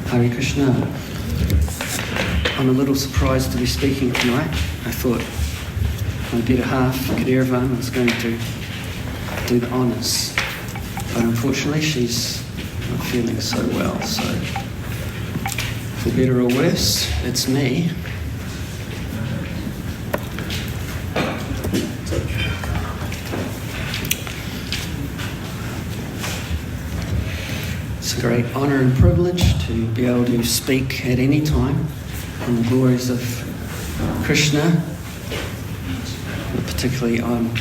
Hare Krishna. I'm a little surprised to be speaking tonight. I thought my better half, Kadirvan, was going to do the honours. But unfortunately she's not feeling so well, so for better or worse, it's me. It's a great honour and privilege to be able to speak at any time on the glories of Krishna, particularly on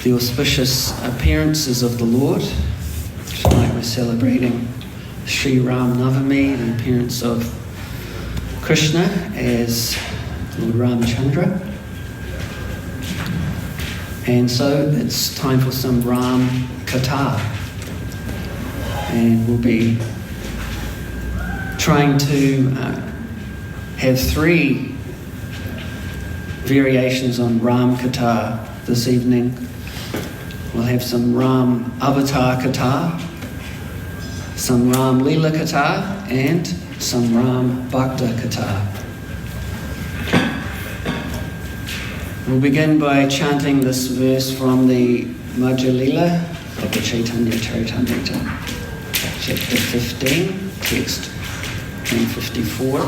the auspicious appearances of the Lord. Tonight we're celebrating Sri Rama Navami, the appearance of Krishna as Lord Ramachandra. And so it's time for some Ram Katha. And we'll be trying to have 3 variations on Ram Katha this evening. We'll have some Ram Avatar Katha, some Ram Leela Katha, and some Ram Bhakti Katha. We'll begin by chanting this verse from the Madhya Leela of the Chaitanya Charitamrita, chapter 15, text 1054.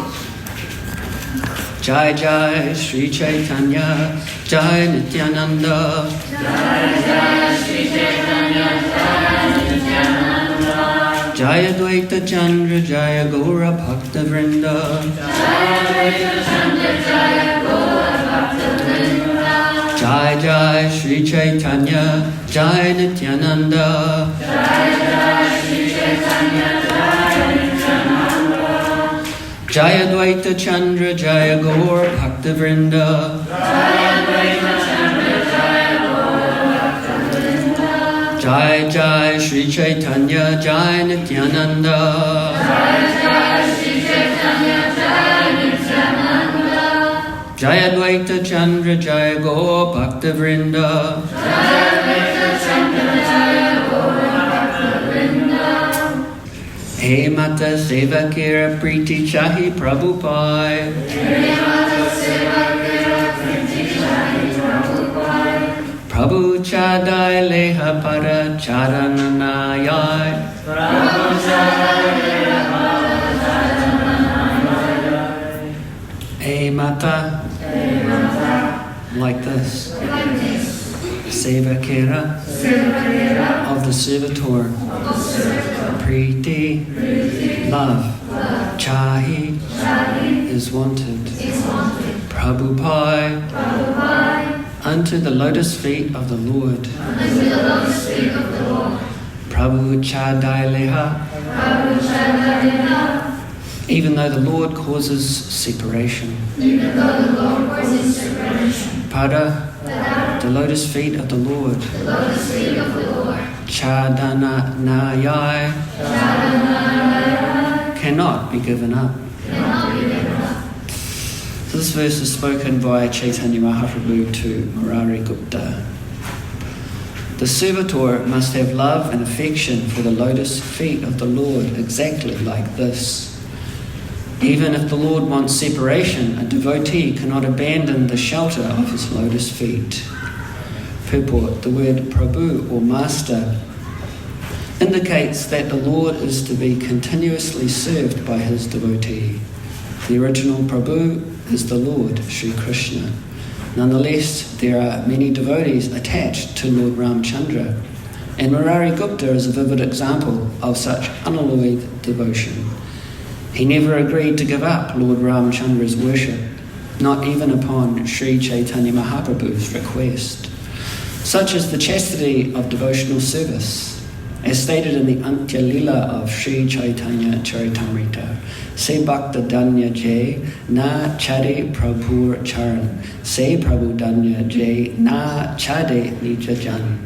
Jai Jai Sri Chaitanya, Jai Nityananda, Jai Jai Sri Chaitanya, Jai Nityananda, Jai Advaita Chandra, Jai Gaura Bhakta Vrinda, Jai Advaita Chandra, Jai Gaura Bhakta Vrinda, Jai Jai Sri Chaitanya, Jai Nityananda, Jai Jai Sri Chaitanya, Jai Nityananda, Jai Advaita Chandra, Jai Gaur Bhakta Vrinda, Jai Advaita Chandra, Jai Gaur Bhakta Vrinda, Jai Jai Sri Chaitanya, Jai Nityananda, Jai Jai Sri Chaitanya, Jai Nityananda, Jai Advaita Chandra, Jai Gaur Bhakta Vrinda, Jai Advaita Chandra, Jai Gaur Bhakta Vrinda. Hey Mata Sevakira Priti Chahi Prabhupai, Hey Mata Sevakira Priti Chahi Prabhupai, Prabhu Chadai Leha Para Charananayai, Prabhu Chadai Leha Para Charananayai. Hey Mata, like this. Sevakira, of the servitor. Priti, love. Chahi, is wanted. Prabhupai, unto the lotus feet of the Lord. Prabhu Chadai Leha, even though the Lord causes separation. Pada, the lotus feet of the Lord. Chadana Nayai, cannot be given up. So this verse is spoken by Chaitanya Mahaprabhu to Murari Gupta. The servitor must have love and affection for the lotus feet of the Lord exactly like this. Even if the Lord wants separation, a devotee cannot abandon the shelter of his lotus feet. Purport: the word Prabhu or master indicates that the Lord is to be continuously served by his devotee. The original Prabhu is the Lord, Sri Krishna. Nonetheless, there are many devotees attached to Lord Ramachandra, and Murari Gupta is a vivid example of such unalloyed devotion. He never agreed to give up Lord Ramachandra's worship, not even upon Sri Chaitanya Mahaprabhu's request. Such is the chastity of devotional service. As stated in the Antya Lila of Sri Chaitanya Charitamrita, Se Bhakta Danya Jai Na Chade Prabhur Charan, Se Prabhu Danya Jai Na Chade Nija Jan.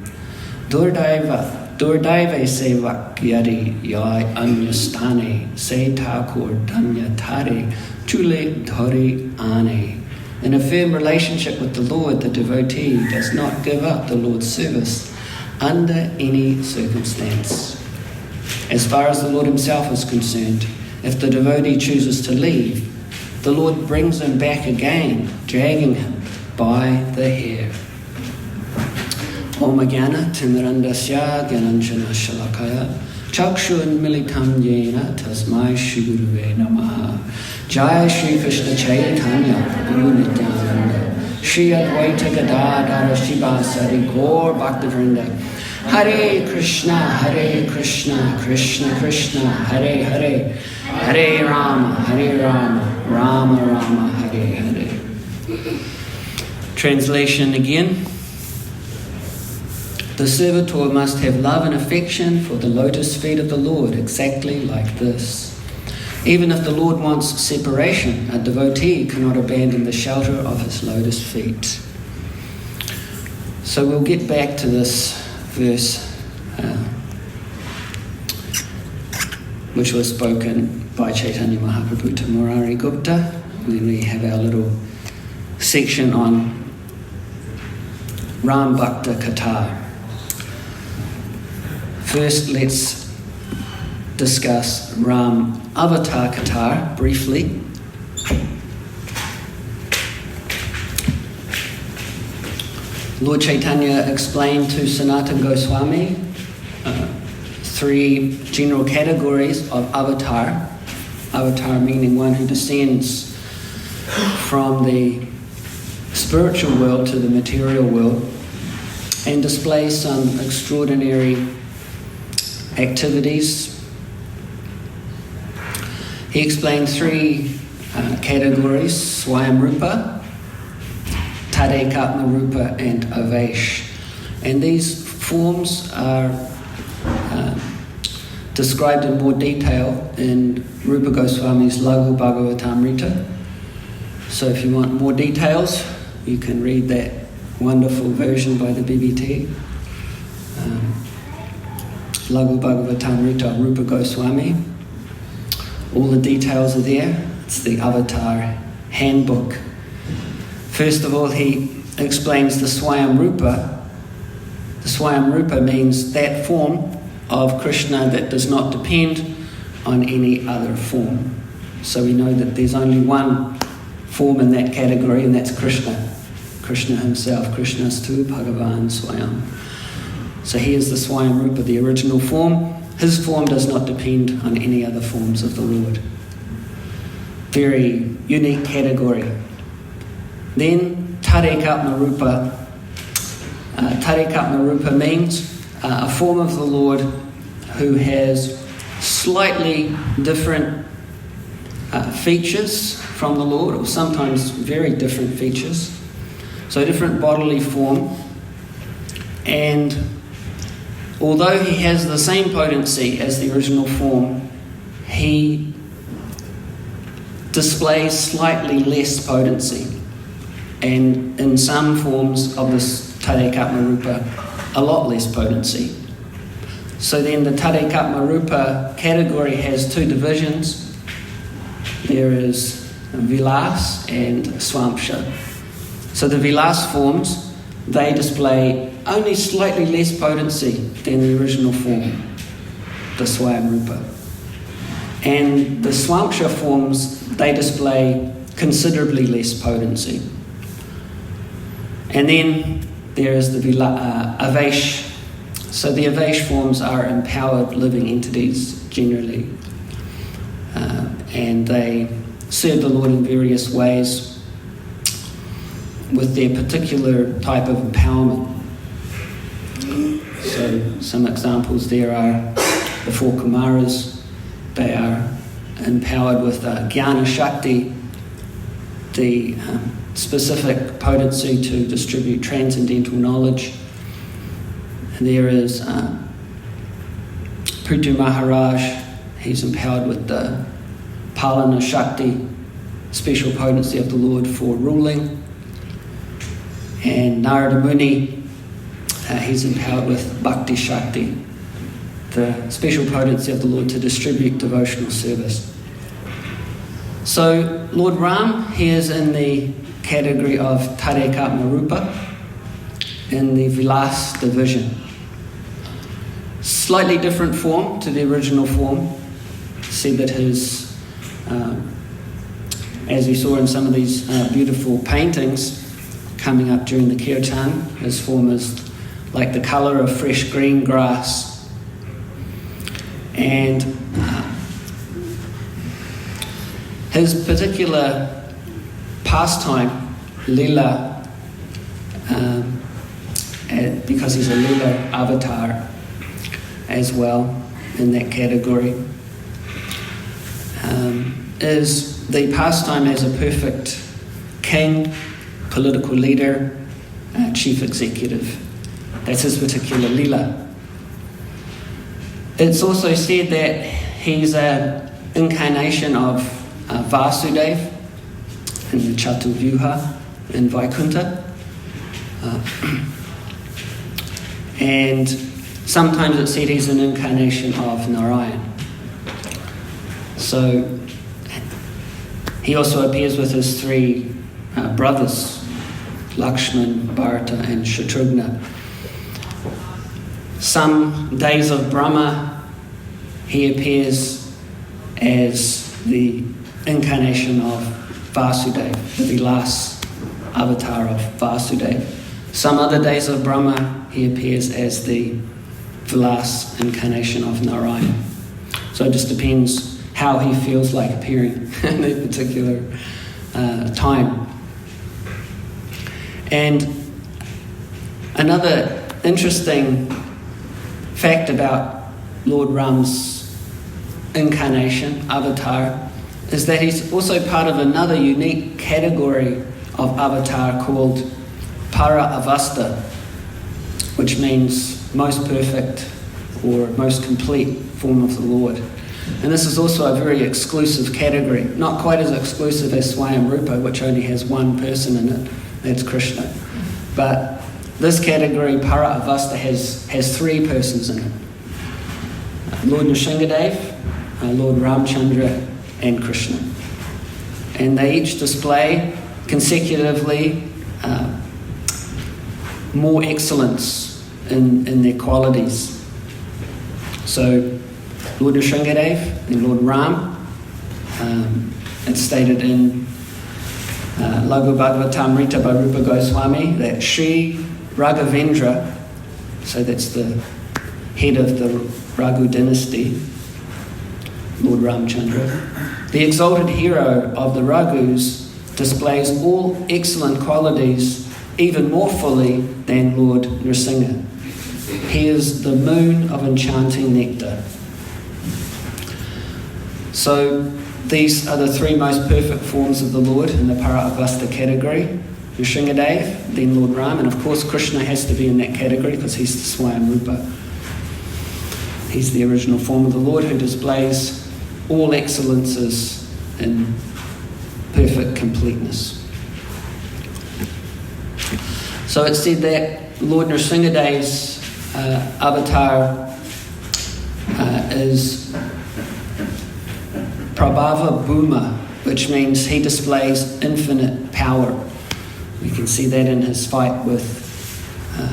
Durdaiva Se Vakyari Yai Anyastane, Se Thakur Danya Tare Chule Dhari Ane. In a firm relationship with the Lord, the devotee does not give up the Lord's service under any circumstance. As far as the Lord himself is concerned, If the devotee chooses to leave, the Lord brings him back again, dragging him by the hair. Om Jnana Timirandasya Gyananjana Shalakaya Chakshun Militam Yena Tasmai Shri Guruve Namaha. Jai Shri Krishna Chaitanya Prabhu Nityananda Shri Advaita Gadadhara Shivasari Gaur Bhaktivinoda. Hare Krishna, Krishna Krishna, Hare Hare, Hare Rama, Rama Rama, Hare Hare. Translation again. The servitor must have love and affection for the lotus feet of the Lord, exactly like this. Even if the Lord wants separation, a devotee cannot abandon the shelter of his lotus feet. So we'll get back to this verse, which was spoken by Chaitanya Mahaprabhu to Murari Gupta, when we have our little section on Ram Bhakta Katha. First, let's discuss Ram Avatar Katha briefly. Lord Chaitanya explained to Sanatana Goswami three general categories of avatar. Avatar meaning one who descends from the spiritual world to the material world and displays some extraordinary activities. He explained three categories: Swayamrupa, Tadekatmarupa, and Avesh. And these forms are described in more detail in Rupa Goswami's Laghu Bhagavatamrita. So if you want more details, you can read that wonderful version by the BBT. Laghu Bhagavatamrita, Rupa Goswami. All the details are there. It's the Avatar handbook. First of all, he explains the Swayamrupa. The Swayamrupa means that form of Krishna that does not depend on any other form. So we know that there's only one form in that category, and that's Krishna. Krishna himself. Krishnastu Bhagavan Swayam. So he is the Swayamrupa, the original form. His form does not depend on any other forms of the Lord. Very unique category. Then Tadekatmarupa. Tadekatmarupa means a form of the Lord who has slightly different features from the Lord, or sometimes very different features. So different bodily form. And although he has the same potency as the original form, he displays slightly less potency. And in some forms of this Tadekatmarupa, a lot less potency. So then the Tadekatmarupa category has two divisions. There is Vilas and Swampsha. So the Vilas forms, they display only slightly less potency than the original form, the Swayamrupa. And the Swampsha forms, they display considerably less potency. And then there is the Avesh. So the Avesh forms are empowered living entities generally. And they serve the Lord in various ways with their particular type of empowerment. So some examples there are the four Kumaras. They are empowered with Jnana Shakti, the specific potency to distribute transcendental knowledge. And there is Prithu Maharaj. He's empowered with the Palana Shakti, special potency of the Lord for ruling. And Narada Muni, he's empowered with Bhakti Shakti, the special potency of the Lord to distribute devotional service. So Lord Ram, he is in the category of Tadekatmarupa, in the Vilas division. Slightly different form to the original form. Said that his As we saw in some of these beautiful paintings coming up during the kirtan, his form is like the colour of fresh green grass. And his particular pastime, lila, because he's a lila avatar as well in that category, is the pastime as a perfect king, political leader, chief executive. That's his particular lila. It's also said that he's an incarnation of Vasudeva in the Chaturvyuha in Vaikuntha. And sometimes it's said he's an incarnation of Narayan. So he also appears with his three brothers, Lakshman, Bharata and Shatrughna. Some days of Brahma, he appears as the incarnation of Vasudeva, the Vilas avatar of Vasudeva. Some other days of Brahma, he appears as the Vilas incarnation of Narayan. So it just depends how he feels like appearing in a particular time. And another interesting fact about Lord Ram's incarnation, avatar, is that he's also part of another unique category of avatar called Para Avasta, which means most perfect or most complete form of the Lord. And this is also a very exclusive category, not quite as exclusive as Swayam Rupa, which only has one person in it, that's Krishna. But this category, Para Avasta, has three persons in it. Lord Nrsingadev, Lord Ramchandra and Krishna. And they each display consecutively more excellence in their qualities. So Lord Nrsingadev and Lord Ram, it's stated in Laghu Bhagavatamrita by Rupa Goswami that Sri Raghavendra, so that's the head of the Raghu dynasty, Lord Ramchandra, the exalted hero of the Raghus, displays all excellent qualities even more fully than Lord Nrsinga. He is the moon of enchanting nectar. So these are the three most perfect forms of the Lord in the Para Avasta category. Nrsingadev, then Lord Ram, and of course Krishna has to be in that category because he's the Swayam Rupa. He's the original form of the Lord who displays all excellences in perfect completeness. So it's said that Lord Nrsingadev's avatar is Prabhava Bhuma, which means he displays infinite power. We can see that in his fight with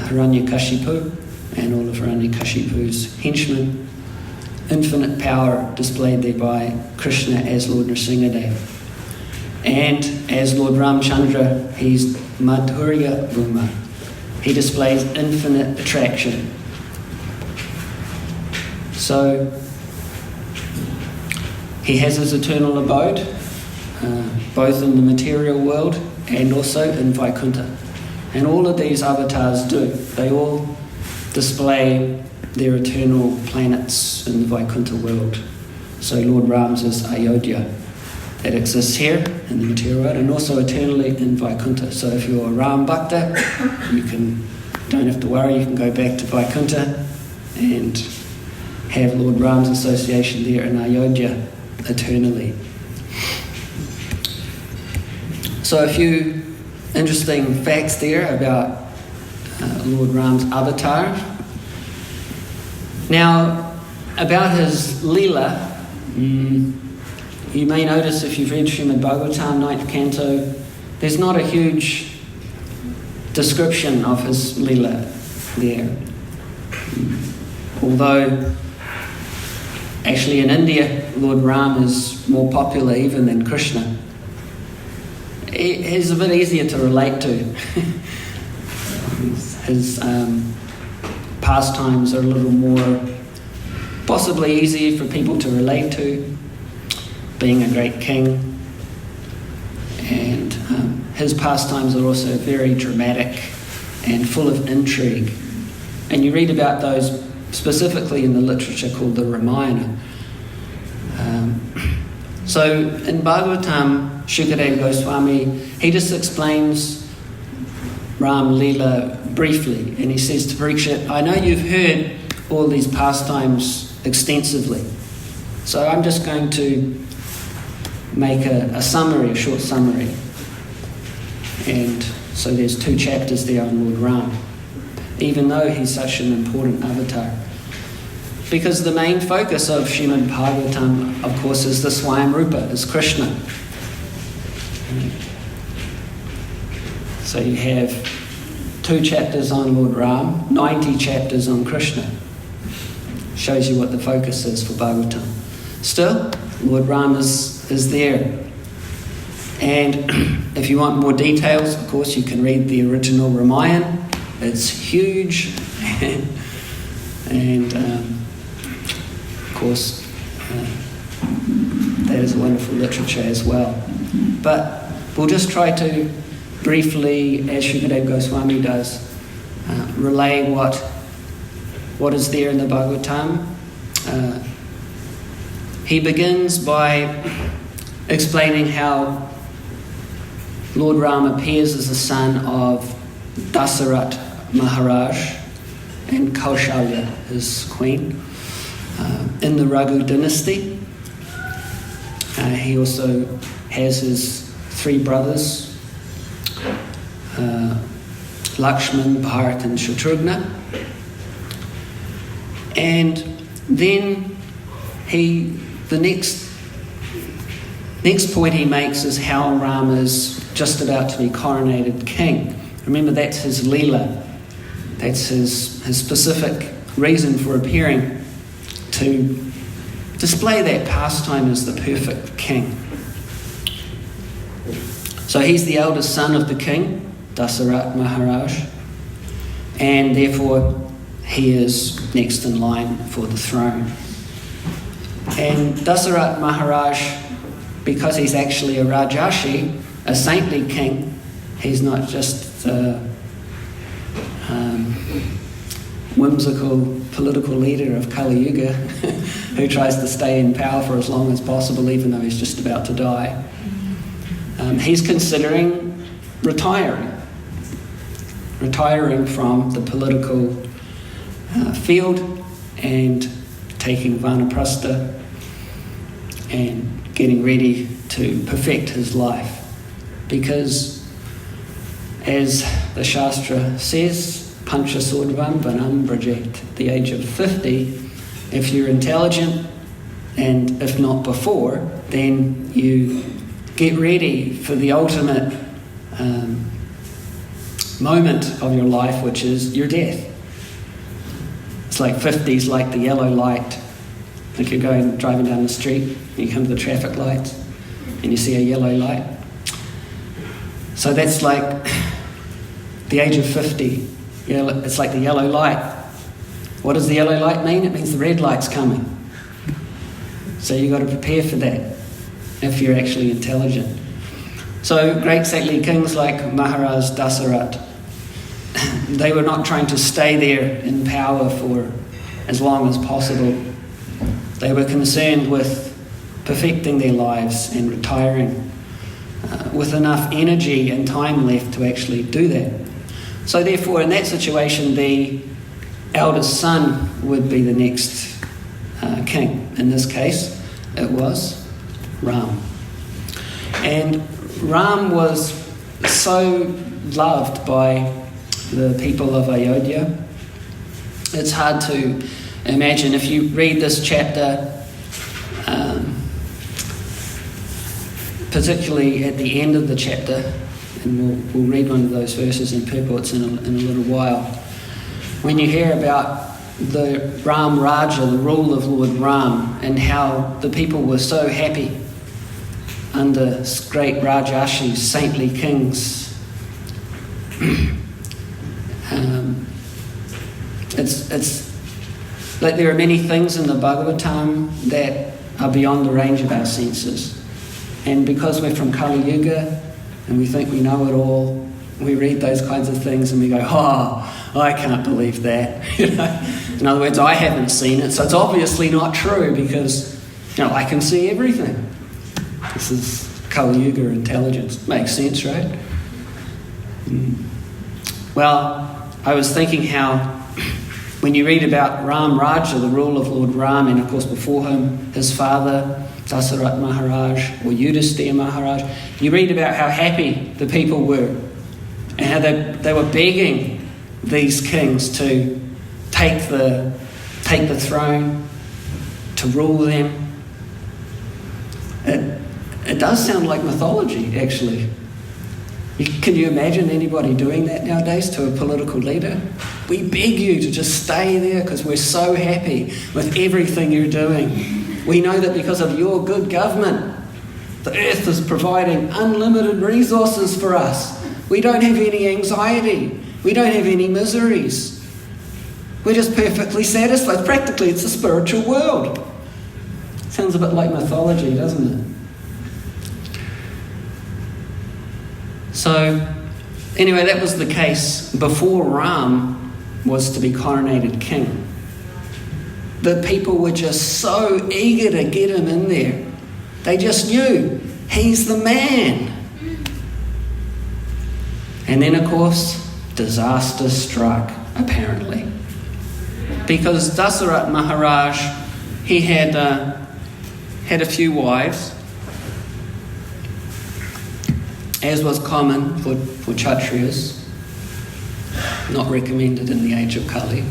Hiranyakashipu and all of Hiranyakashipu's henchmen. Infinite power displayed there by Krishna as Lord Nrsingadev. And as Lord Ramchandra, he's Madhurya Bhuma. He displays infinite attraction. So he has his eternal abode, both in the material world and also in Vaikuntha. And all of these avatars do. They all display their eternal planets in the Vaikuntha world. So Lord Ram's is Ayodhya, that exists here in the material world and also eternally in Vaikuntha. So if you're a Ram Bhakta, don't have to worry, you can go back to Vaikuntha and have Lord Ram's association there in Ayodhya eternally. So a few interesting facts there about Lord Ram's avatar. Now, about his Leela, you may notice if you've read Srimad Bhagavatam, 9th canto, there's not a huge description of his Leela there. Although Actually, in India, Lord Ram is more popular even than Krishna. He's a bit easier to relate to. His pastimes are a little more, possibly easier for people to relate to, being a great king. And his pastimes are also very dramatic and full of intrigue. And you read about those specifically in the literature called the Ramayana. So in Bhagavatam, Shukadeva Goswami, he just explains Ram Leela briefly, and he says to Parikshit, I know you've heard all these pastimes extensively, so I'm just going to make a summary, a short summary. And so there's 2 chapters there on Lord Ram, even though he's such an important avatar. Because the main focus of Srimad Bhagavatam, of course, is the Swayamrupa, is Krishna. So you have 2 chapters on Lord Ram, 90 chapters on Krishna. Shows you what the focus is for Bhagavatam. Still, Lord Ram is there. And if you want more details, of course, you can read the original Ramayana. It's huge. And of course, that is wonderful literature as well. But we'll just try to briefly, as Shukadeva Goswami does, relay what is there in the Bhagavatam. He begins by explaining how Lord Ram appears as the son of Dasarat Maharaj and Kaushalya, his queen, in the Raghu dynasty. He also has his 3 brothers, Lakshman, Bharat and Shatrughna. And then the next point he makes is how Ram is just about to be coronated king. Remember, that's his Leela. That's his specific reason for appearing, to display that pastime as the perfect king. So he's the eldest son of the king, Dasarat Maharaj, and therefore he is next in line for the throne. And Dasarat Maharaj, because he's actually a Rajarshi, a saintly king, he's not just a whimsical political leader of Kali Yuga who tries to stay in power for as long as possible even though he's just about to die. He's considering retiring from the political field and taking vanaprastha and getting ready to perfect his life. Because, as the Shastra says, Pancha Sordvam Vanam Brajet, at the age of 50, if you're intelligent, and if not before, then you get ready for the ultimate moment of your life, which is your death. It's like 50's like the yellow light. Like you're driving down the street, you come to the traffic lights, and you see a yellow light. So that's like the age of 50. It's like the yellow light. What does the yellow light mean? It means the red light's coming. So you've got to prepare for that if you're actually intelligent. So great saintly kings like Maharaj Dasarat, they were not trying to stay there in power for as long as possible. They were concerned with perfecting their lives and retiring with enough energy and time left to actually do that. So therefore, in that situation, the eldest son would be the next king. In this case, it was Ram. And Ram was so loved by the people of Ayodhya. It's hard to imagine. If you read this chapter, particularly at the end of the chapter, and we'll read one of those verses in purports in a little while, when you hear about the Ram Raja, the rule of Lord Ram, and how the people were so happy under great Rajashis, saintly kings. It's like there are many things in the Bhagavatam that are beyond the range of our senses. And because we're from Kali Yuga and we think we know it all, we read those kinds of things and we go, oh, I can't believe that. In other words, I haven't seen it, so it's obviously not true because I can see everything. This is Kali Yuga intelligence. Makes sense, right? Well, I was thinking how when you read about Ram Raja, the rule of Lord Ram, and of course before him, his father, Dasarat Maharaj, or Yudhisthira Maharaj, you read about how happy the people were and how they were begging these kings to take the throne, to rule them. It does sound like mythology, actually. Can you imagine anybody doing that nowadays to a political leader? We beg you to just stay there because we're so happy with everything you're doing. We know that because of your good government, the earth is providing unlimited resources for us. We don't have any anxiety. We don't have any miseries. We're just perfectly satisfied. Practically, it's a spiritual world. Sounds a bit like mythology, doesn't it? So, anyway, that was the case before Ram was to be coronated king. The people were just so eager to get him in there. They just knew he's the man. And then, of course, disaster struck, apparently. Because Dasarat Maharaj, he had a few wives, as was common for Kshatriyas, not recommended in the age of Kali.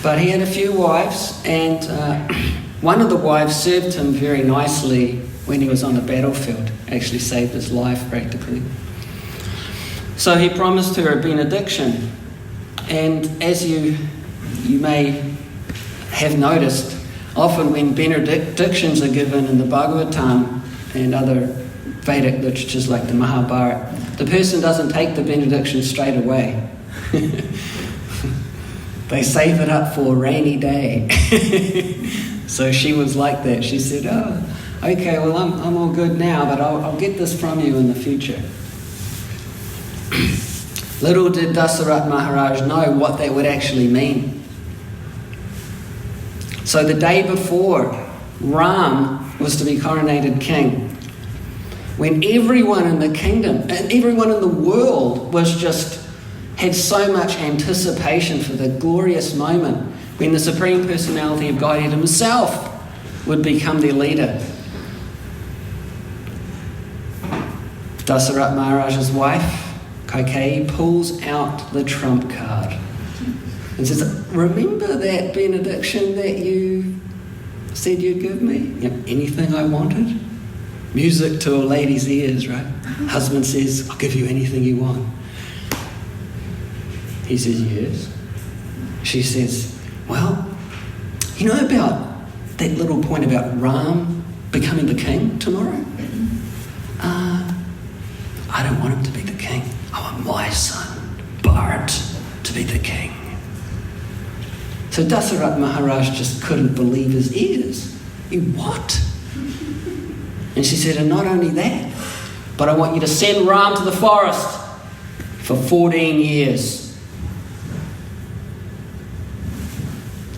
But he had a few wives, and one of the wives served him very nicely when he was on the battlefield, actually saved his life practically. So he promised her a benediction, and as you may have noticed, often when benedictions are given in the Bhagavatam and other Vedic literatures like the Mahabharata, the person doesn't take the benediction straight away. They save it up for a rainy day. So she was like that. She said, oh, okay, well, I'm all good now, but I'll get this from you in the future. Little did Dasarat Maharaj know what that would actually mean. So the day before Ram was to be coronated king, when everyone in the kingdom and everyone in the world had so much anticipation for the glorious moment when the Supreme Personality of Godhead himself would become their leader. Dasarat Maharaj's wife, Kaikeyi, pulls out the trump card and says, remember that benediction that you said you'd give me? Anything I wanted? Music to a lady's ears, right? Husband says, I'll give you anything you want. He says, yes. She says, well, you know about that little point about Ram becoming the king tomorrow? I don't want him to be the king. I want my son, Bharat, to be the king. So Dasarat Maharaj just couldn't believe his ears. What? And she said, and not only that, but I want you to send Ram to the forest for 14 years.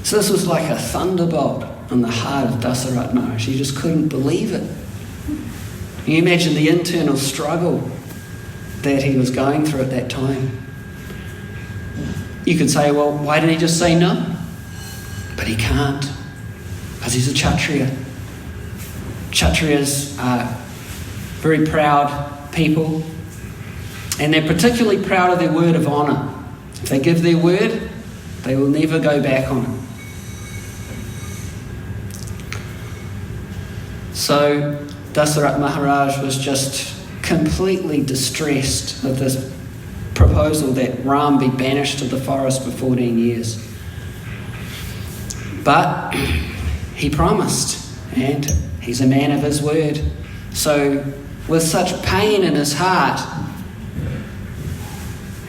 So this was like a thunderbolt on the heart of Dasarat Maharaj. He just couldn't believe it. Can you imagine the internal struggle that he was going through at that time? You could say, well, why didn't he just say no? But he can't, because he's a Kshatriya. Kshatriyas are very proud people, and they're particularly proud of their word of honour. If they give their word, they will never go back on it. So Dasarat Maharaj was just completely distressed with this proposal that Ram be banished to the forest for 14 years. But he promised, and he's a man of his word. So with such pain in his heart,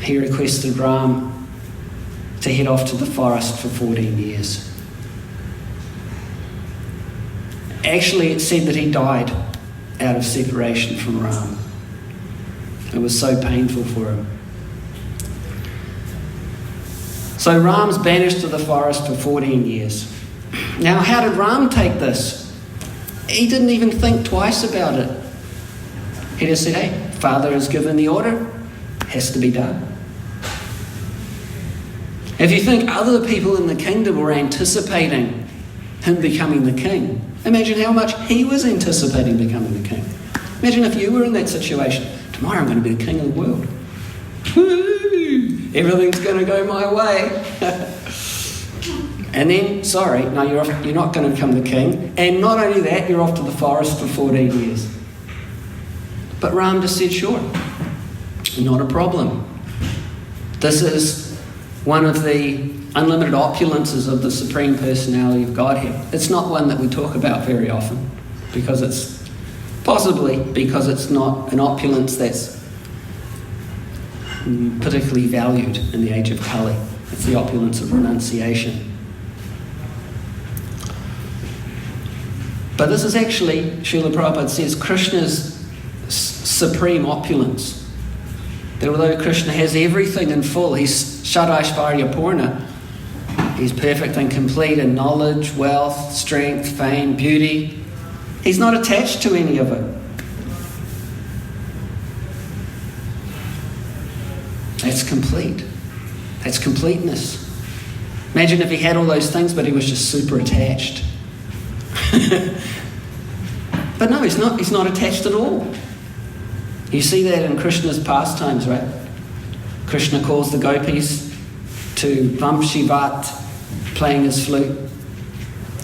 he requested Ram to head off to the forest for 14 years. Actually, it said that he died out of separation from Ram. It was so painful for him. So Ram's banished to the forest for 14 years. Now, how did Ram take this? He didn't even think twice about it. He just said, hey, Father has given the order, has to be done. If you think other people in the kingdom were anticipating him becoming the king, imagine how much he was anticipating becoming the king. Imagine if you were in that situation. Tomorrow I'm going to be the king of the world. Woo! Everything's going to go my way. And then, sorry, no, you're not going to become the king. And not only that, you're off to the forest for 14 years. But Ram just said, sure, not a problem. This is one of the unlimited opulences of the Supreme Personality of Godhead. It's not one that we talk about very often, because it's not an opulence that's particularly valued in the age of Kali. It's the opulence of renunciation. But this is actually, Srila Prabhupada says, Krishna's supreme opulence. That although Krishna has everything in full, he's Shadaishvarya Purna, he's perfect and complete in knowledge, wealth, strength, fame, beauty. He's not attached to any of it. That's complete. That's completeness. Imagine if he had all those things, but he was just super attached. But no, he's not attached at all. You see that in Krishna's pastimes, right? Krishna calls the gopis to Vamshivat, playing his flute.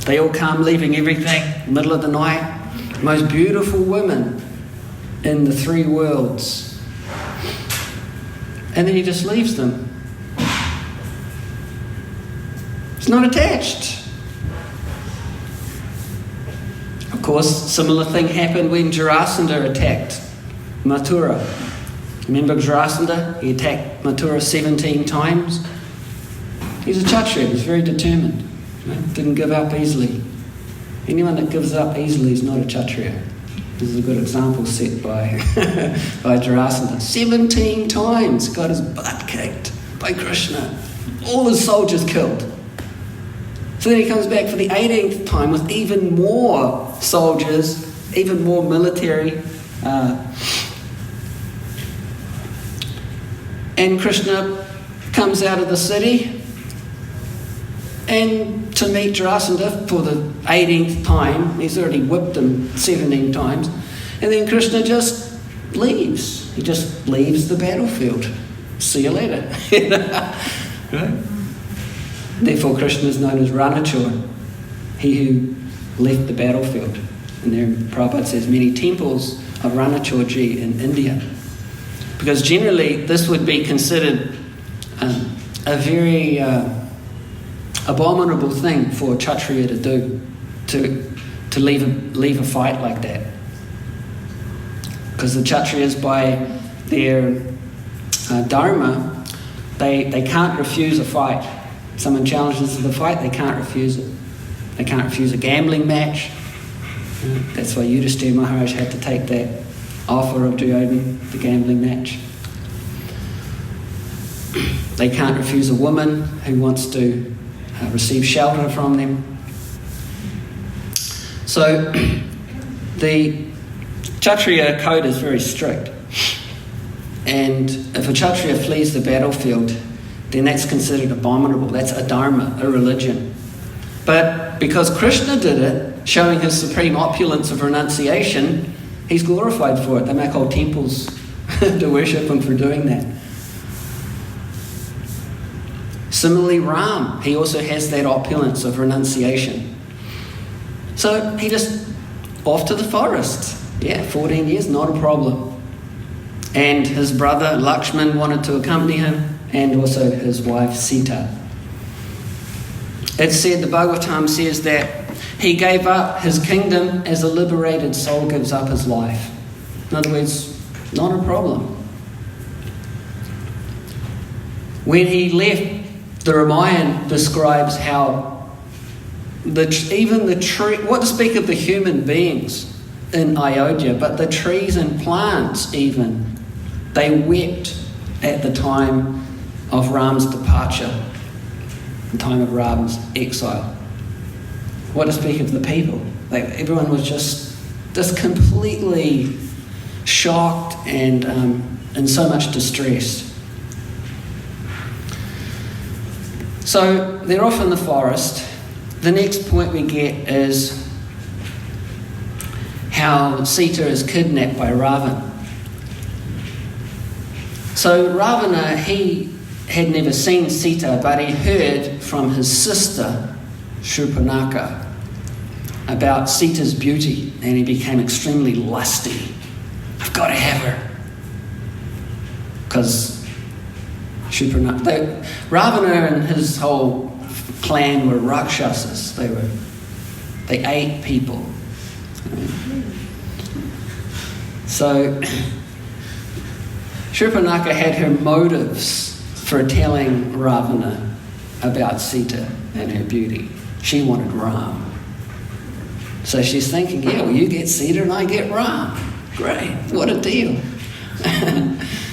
They all come, leaving everything, middle of the night. Most beautiful women in the three worlds. And then he just leaves them. He's not attached. Of course, similar thing happened when Jarasandha attacked Mathura. Remember Jarasandha? He attacked Mathura 17 times. He's a Kshatriya, he's very determined. Didn't give up easily. Anyone that gives up easily is not a Kshatriya. This is a good example set by Jarasandha. 17 times got his butt kicked by Krishna. All his soldiers killed. So then he comes back for the 18th time with even more soldiers, even more military. And Krishna comes out of the city and to meet Jarasandha for the 18th time. He's already whipped him 17 times. And then Krishna just leaves. He just leaves the battlefield. See you later. Right? Therefore Krishna is known as Ranachur, he who left the battlefield. And there Prabhupada says many temples of Ranachurji in India. Because generally this would be considered a very abominable thing for a Kshatriya to do, to leave a fight like that. Because the Kshatriyas, by their dharma, they can't refuse a fight. Someone challenges to the fight, they can't refuse it. They can't refuse a gambling match. That's why Yudhishthira Maharaj had to take that offer of Duryodhana, the gambling match. They can't refuse a woman who wants to receive shelter from them. So the Kshatriya code is very strict. And if a Kshatriya flees the battlefield, then that's considered abominable. That's a dharma, a religion. But because Krishna did it, showing his supreme opulence of renunciation, he's glorified for it. They make whole temples to worship him for doing that. Similarly, Ram, he also has that opulence of renunciation. So he just off to the forest. 14 years, not a problem. And his brother Lakshman wanted to accompany him, and also his wife Sita. It's said, the Bhagavatam says that he gave up his kingdom as a liberated soul gives up his life. In other words, not a problem. When he left, the Ramayana describes how even the tree, what to speak of the human beings in Ayodhya, but the trees and plants even, they wept at the time of Ram's departure, the time of Ram's exile. What to speak of the people? Everyone was just completely shocked and in so much distress. So they're off in the forest. The next point we get is how Sita is kidnapped by Ravana. So Ravana, he had never seen Sita, but he heard from his sister, Shurpanakha, about Sita's beauty, and he became extremely lusty. I've got to have her. Because Ravana and his whole clan were Rakshasas. They ate people. So Shurpanakha had her motives for telling Ravana about Sita and her beauty. She wanted Ram. So she's thinking, yeah, well, you get Sita and I get Ram. Great, what a deal.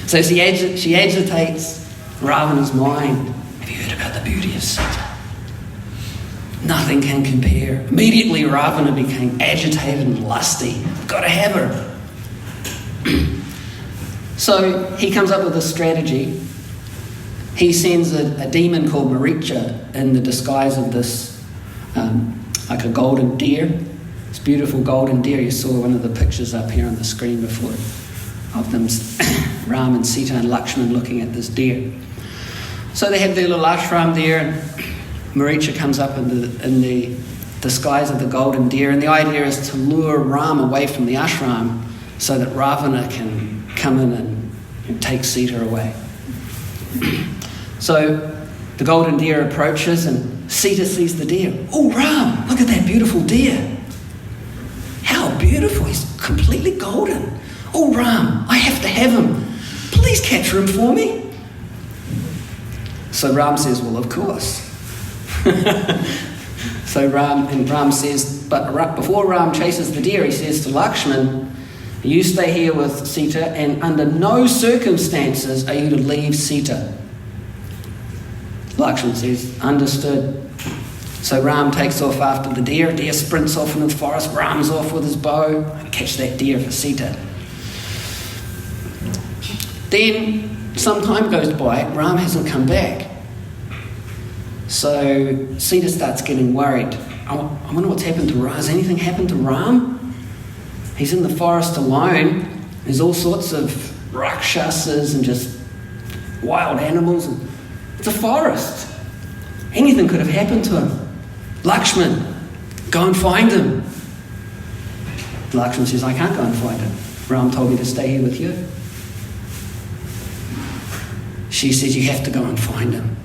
So she agitates Ravana's mind. Have you heard about the beauty of Sita? Nothing can compare. Immediately Ravana became agitated and lusty. Got to have her. So he comes up with a strategy. He sends a demon called Maricha in the disguise of this, like a golden deer. This beautiful golden deer. You saw one of the pictures up here on the screen before of them, Ram and Sita and Lakshman looking at this deer. So they have their little ashram there, and Maricha comes up in the disguise of the golden deer, and the idea is to lure Ram away from the ashram so that Ravana can come in and take Sita away. So the golden deer approaches, and Sita sees the deer. Oh, Ram, look at that beautiful deer. How beautiful, he's completely golden. Oh, Ram, I have to have him. Please capture him for me. So Ram says, well, of course. So Ram says, but before Ram chases the deer, he says to Lakshman, you stay here with Sita, and under no circumstances are you to leave Sita. Lakshman says, understood. So Ram takes off after the deer. Deer sprints off into the forest. Ram's off with his bow and catch that deer for Sita. Then some time goes by. Ram hasn't come back. So Sita starts getting worried. I wonder what's happened to Ram. Has anything happened to Ram? He's in the forest alone. There's all sorts of rakshasas and just wild animals. It's a forest. Anything could have happened to him. Lakshman, go and find him. Lakshman says, I can't go and find him. Ram told me to stay here with you. She says, you have to go and find him.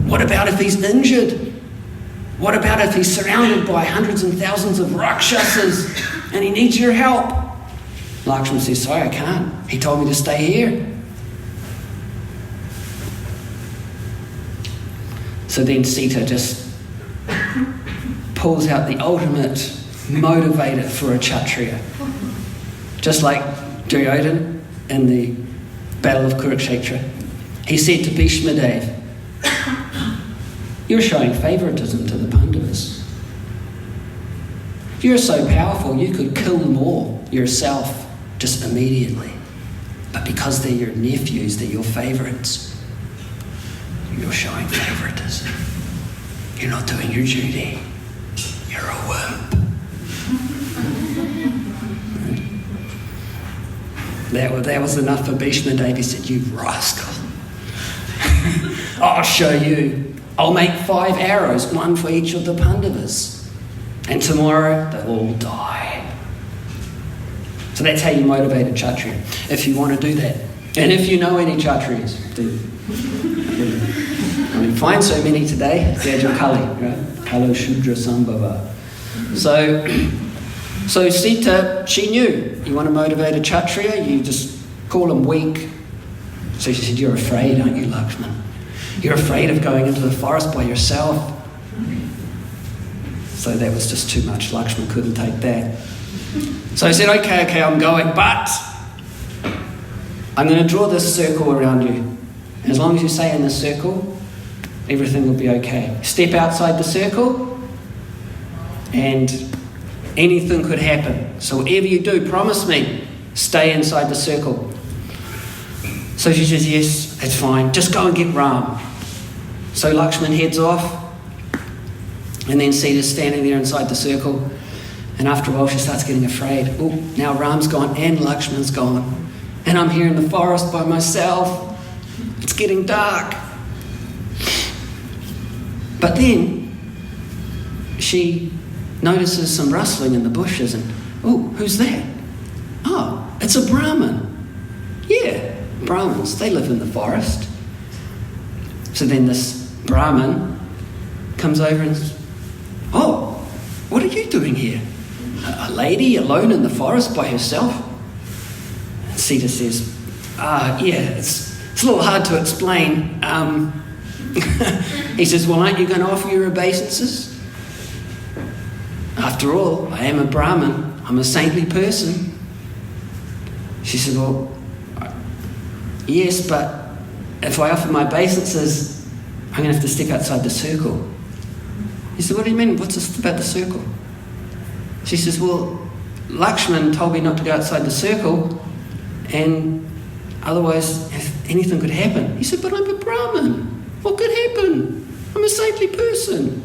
What about if he's injured? What about if he's surrounded by hundreds and thousands of rakshasas and he needs your help? Lakshman says, sorry, I can't. He told me to stay here. So then Sita just pulls out the ultimate motivator for a Kshatriya. Just like Duryodhana in the Battle of Kurukshetra. He said to Bhishma Dev, you're showing favouritism to the Pandavas. You're so powerful you could kill them all yourself just immediately. But because they're your nephews, they're your favourites, you're showing favouritism. You're not doing your duty. You're a wimp. That was enough for Bhishma Dev. He said, you rascal. I'll show you. I'll make 5 arrows, 1 for each of the Pandavas. And tomorrow they'll all die. So that's how you motivate a Kshatriya, if you want to do that. And if you know any Kshatriyas, do. find so many today. Jajam Kali, right? Kalo Shudra Sambhava. So Sita, she knew, you want to motivate a Kshatriya, you just call him weak. So she said, you're afraid, aren't you, Lakshman? You're afraid of going into the forest by yourself. So that was just too much. Lakshman couldn't take that. So he said, okay, I'm going, but I'm going to draw this circle around you. And as long as you stay in the circle, everything will be okay. Step outside the circle, and anything could happen. So whatever you do, promise me, stay inside the circle. So she says, yes, it's fine. Just go and get Ram. So Lakshman heads off, and then Sita's standing there inside the circle. And after a while, she starts getting afraid. Oh, now Ram's gone and Lakshman's gone. And I'm here in the forest by myself. It's getting dark. But then she notices some rustling in the bushes and, oh, who's that? Oh, it's a Brahmin. Yeah, Brahmins, they live in the forest. So then this Brahmin comes over and says, oh, what are you doing here? A lady alone in the forest by herself? And Sita says, yeah, it's a little hard to explain. He says, well, aren't you going to offer your obeisances? After all, I am a Brahmin. I'm a saintly person. She said, well, yes, but if I offer my obeisances, I'm going to have to step outside the circle. He said, what do you mean? What's this about the circle? She says, well, Lakshman told me not to go outside the circle, and otherwise anything could happen. He said, but I'm a Brahmin. What could happen? I'm a saintly person.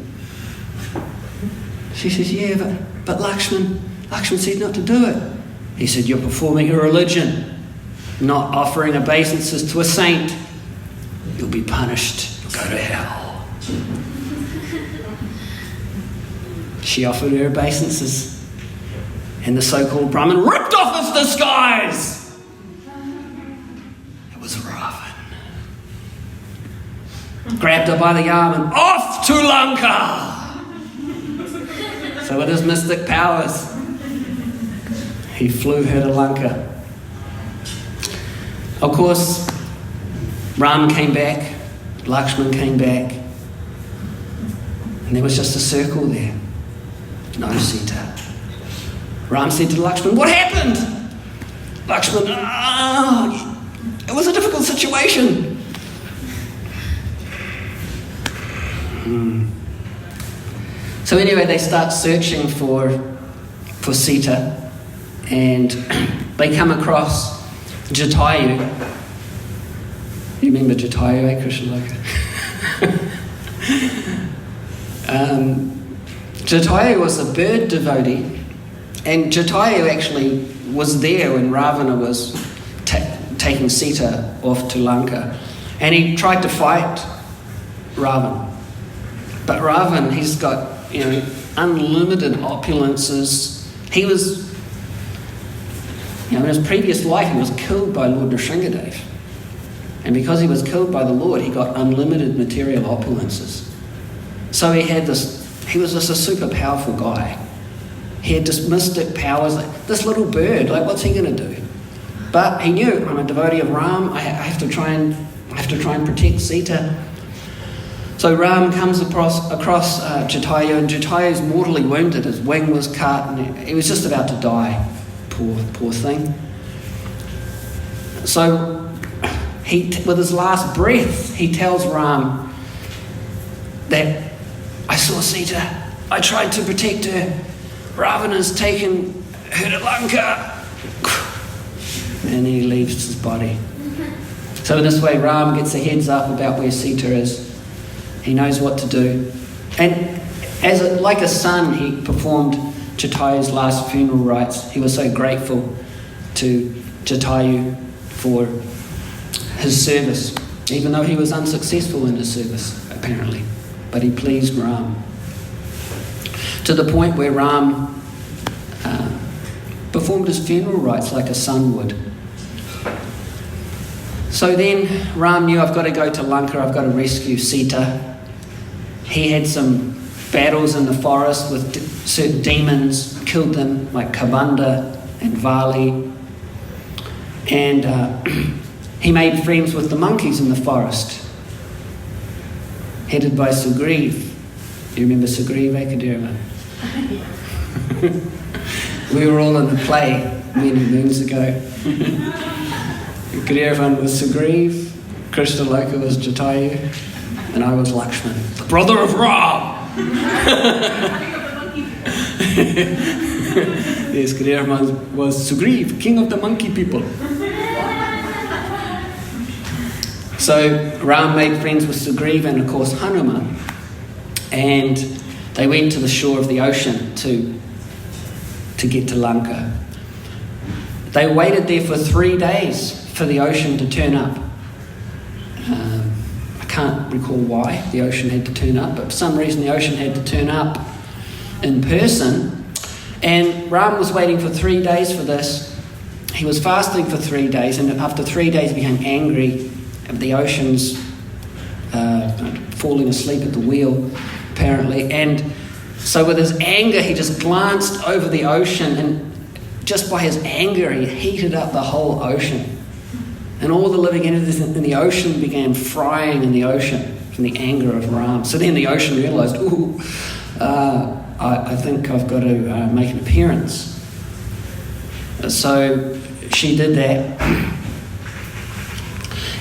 She says, yeah, but Lakshman said not to do it. He said, you're performing a religion, not offering obeisances to a saint. You'll be punished. You'll go to hell. She offered her obeisances, and the so-called Brahmin ripped off his disguise. It was Ravan. Grabbed her by the arm and off to Lanka. So with his mystic powers, he flew her to Lanka. Of course, Ram came back, Lakshman came back, and there was just a circle there. No Sita. Ram said to Lakshman, what happened? Lakshman, it was a difficult situation. So anyway, they start searching for Sita, and they come across Jatayu. You remember Jatayu, eh, Krishnaloka? Jatayu was a bird devotee, and Jatayu actually was there when Ravana was taking Sita off to Lanka, and he tried to fight Ravan. But Ravan, he's got, unlimited opulences. He was, in his previous life, he was killed by Lord Nrsingadev. And because he was killed by the Lord, he got unlimited material opulences. So he was just a super powerful guy. He had just mystic powers. Like this little bird, what's he going to do? But he knew, I'm a devotee of Ram. I have to try and protect Sita. So Ram comes across Jatayu, and Jatayu's mortally wounded. His wing was cut, and he was just about to die. Poor thing. So with his last breath, he tells Ram that I saw Sita. I tried to protect her. Ravana's taken her to Lanka. And he leaves his body. So in this way, Ram gets a heads up about where Sita is. He knows what to do. And like a son, he performed Jatayu's last funeral rites. He was so grateful to Jatayu for his service, even though he was unsuccessful in his service, apparently. But he pleased Ram. To the point where Ram performed his funeral rites like a son would. So then Ram knew, I've got to go to Lanka, I've got to rescue Sita. He had some battles in the forest with certain demons, killed them, like Kabanda and Vali. And he made friends with the monkeys in the forest, headed by Sugriv. Do you remember Sugriv, Kadira? We were all in the play many moons ago. Kadira was Sugriv, Krishnaloka was Jatayu, and I was Lakshman, the brother of Ram. Yes, Kadira was Sugriv, king of the monkey people. So Ram made friends with Sugriva and of course Hanuman, and they went to the shore of the ocean to get to Lanka. They waited there for 3 days for the ocean to turn up. I can't recall why the ocean had to turn up, but for some reason the ocean had to turn up in person. And Ram was waiting for 3 days for this. He was fasting for 3 days, and after 3 days he became angry at the ocean's falling asleep at the wheel, apparently. And so with his anger, he just glanced over the ocean, and just by his anger, he heated up the whole ocean. And all the living entities in the ocean began frying in the ocean from the anger of Ram. So then the ocean realised, I think I've got to make an appearance. So she did that.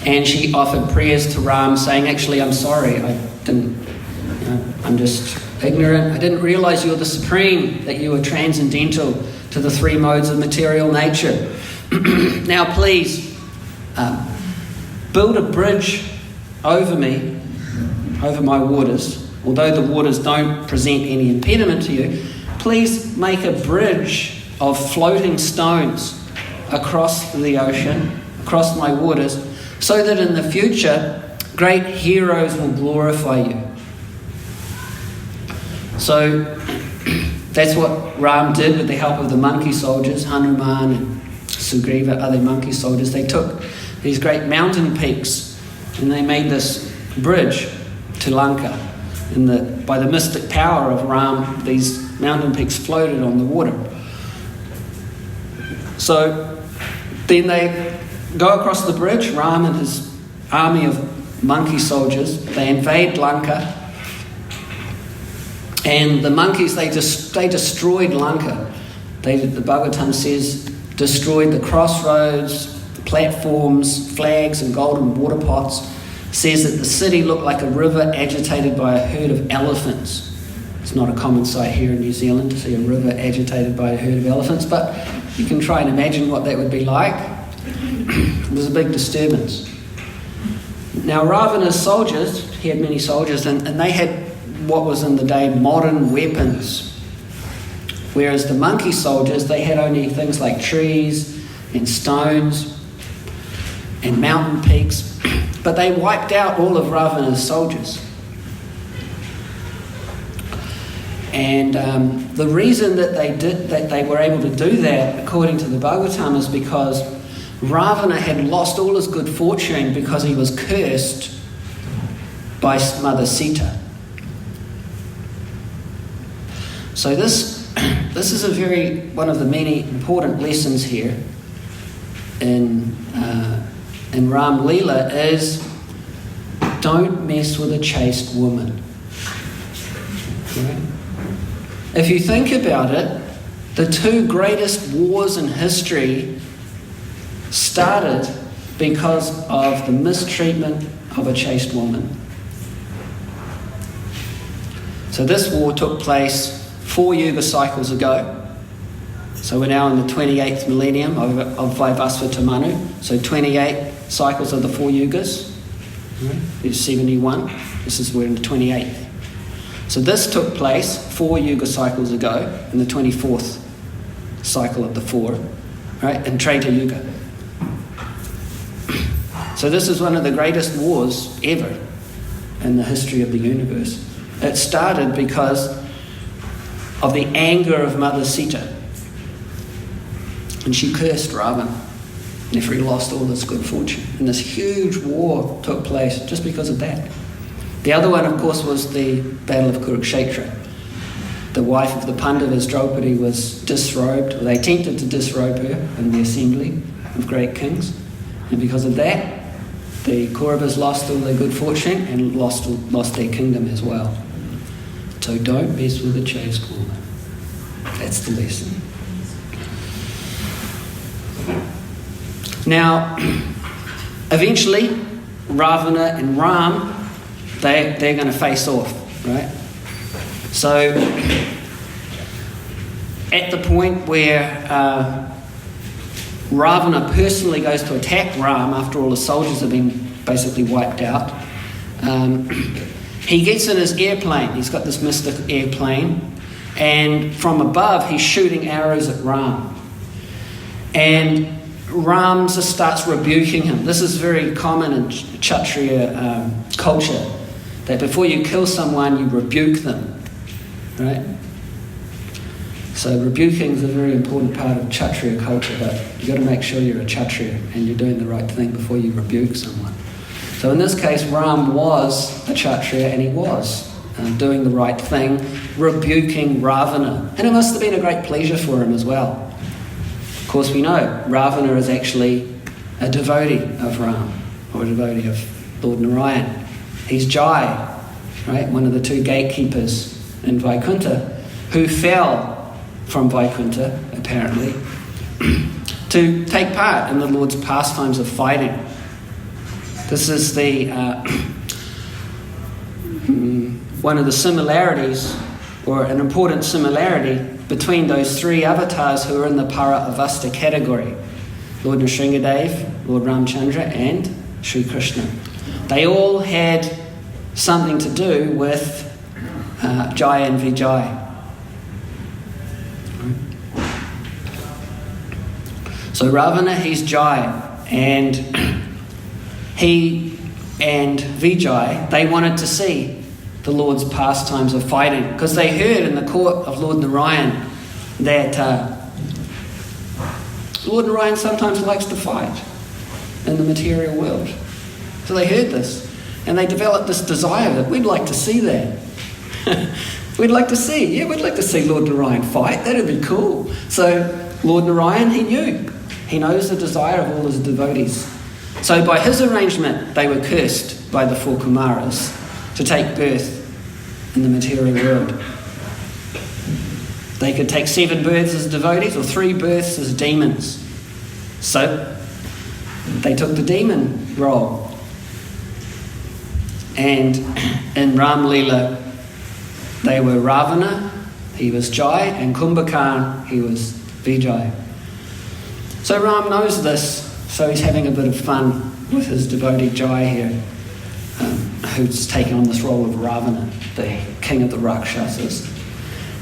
And she offered prayers to Ram, saying, actually, I'm sorry, I'm just ignorant. I didn't realise you were the supreme, that you were transcendental to the 3 modes of material nature. Now, please, build a bridge over me, over my waters. Although the waters don't present any impediment to you, please make a bridge of floating stones across the ocean, across my waters, so that in the future, great heroes will glorify you. So that's what Ram did with the help of the monkey soldiers, Hanuman and Sugriva, other monkey soldiers. They took these great mountain peaks and they made this bridge to Lanka. And by the mystic power of Ram, these mountain peaks floated on the water. So then they go across the bridge, Ram and his army of monkey soldiers. They invade Lanka. And the monkeys, they destroyed Lanka. The Bhagavatam says, destroyed the crossroads, the platforms, flags and golden water pots. Says that the city looked like a river agitated by a herd of elephants. It's not a common sight here in New Zealand to see a river agitated by a herd of elephants, but you can try and imagine what that would be like. It was a big disturbance. Now Ravana's soldiers, he had many soldiers, and they had what was in the day modern weapons. Whereas the monkey soldiers, they had only things like trees and stones and mountain peaks. But they wiped out all of Ravana's soldiers. And the reason that they were able to do that, according to the Bhagavatam, is because Ravana had lost all his good fortune because he was cursed by Mother Sita. So this is one of the many important lessons here in Ram Leela is don't mess with a chaste woman. Right? If you think about it, the 2 greatest wars in history started because of the mistreatment of a chaste woman. So this war took place 4 yuga cycles ago. So we're now in the 28th millennium of Vaivasvata Manu. So 28 cycles of the 4 yugas. There's 71. We're in the 28th. So this took place 4 yuga cycles ago in the 24th cycle of the 4, right, in Treta Yuga. So this is one of the greatest wars ever in the history of the universe. It started because of the anger of Mother Sita. And she cursed Ravana. Therefore he lost all this good fortune. And this huge war took place just because of that. The other one, of course, was the Battle of Kurukshetra. The wife of the Pandavas, Draupadi, was disrobed. They attempted to disrobe her in the assembly of great kings. And because of that, the Kauravas lost all their good fortune and lost their kingdom as well. So don't mess with the chaste woman. That's the lesson. Now, eventually, Ravana and Ram, they're going to face off, right? So, at the point where Ravana personally goes to attack Ram after all the soldiers have been basically wiped out, he gets in his airplane. He's got this mystic airplane, and from above he's shooting arrows at Ram. And Ram just starts rebuking him. This is very common in Kshatriya culture, that before you kill someone, you rebuke them, right? So rebuking is a very important part of Kshatriya culture, but you've got to make sure you're a Kshatriya and you're doing the right thing before you rebuke someone. So in this case, Ram was a Kshatriya, and he was doing the right thing, rebuking Ravana. And it must have been a great pleasure for him as well. Of course, we know Ravana is actually a devotee of Ram, or a devotee of Lord Narayan. He's Jai, right? One of the two gatekeepers in Vaikuntha, who fell from Vaikuntha, apparently, to take part in the Lord's pastimes of fighting. This is the one of the similarities, or an important similarity, between those three avatars who are in the Para-Avasta category: Lord Nrsingadev, Lord Ramchandra, and Sri Krishna. They all had something to do with Jai and Vijay. So Ravana, he's Jai, and he and Vijay, they wanted to see the Lord's pastimes of fighting, because they heard in the court of Lord Narayan that Lord Narayan sometimes likes to fight in the material world. So they heard this, and they developed this desire that we'd like to see that. we'd like to see Lord Narayan fight. That'd be cool. So Lord Narayan, he knew. He knows the desire of all his devotees. So by his arrangement, they were cursed by the four Kumaras to take birth in the material world. They could take 7 births as devotees or 3 births as demons. So they took the demon role. And in Ram Leela, they were Ravana, he was Jai, and Kumbhakarn, he was Vijay. So Ram knows this, so he's having a bit of fun with his devotee Jai here, who's taking on this role of Ravana, the king of the Rakshasas.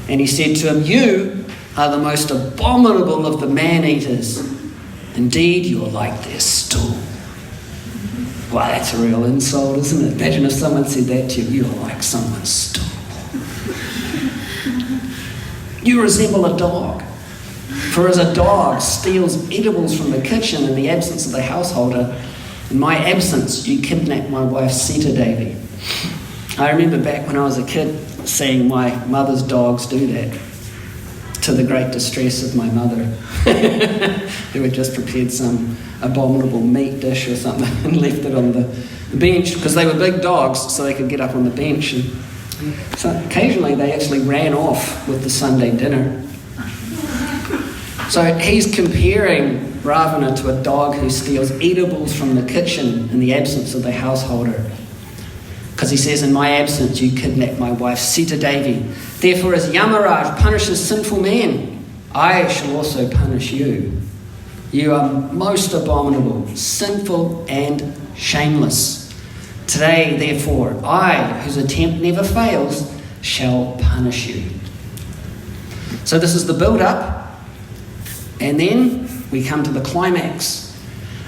And he said to him, "You are the most abominable of the man-eaters. Indeed, you are like their stool." Wow, that's a real insult, isn't it? Imagine if someone said that to you. "You're like someone's stool. You resemble a dog. For as a dog steals edibles from the kitchen in the absence of the householder, in my absence you kidnap my wife Sita Devi." I remember back when I was a kid seeing my mother's dogs do that, to the great distress of my mother, who had just prepared some abominable meat dish or something and left it on the bench, because they were big dogs, so they could get up on the bench. And so occasionally they actually ran off with the Sunday dinner. So he's comparing Ravana to a dog who steals edibles from the kitchen in the absence of the householder. Because he says, "In my absence you kidnap my wife Sita Devi. Therefore as Yamaraj punishes sinful men, I shall also punish you. You are most abominable, sinful and shameless. Today, therefore, I, whose attempt never fails, shall punish you." So this is the build-up. And then we come to the climax.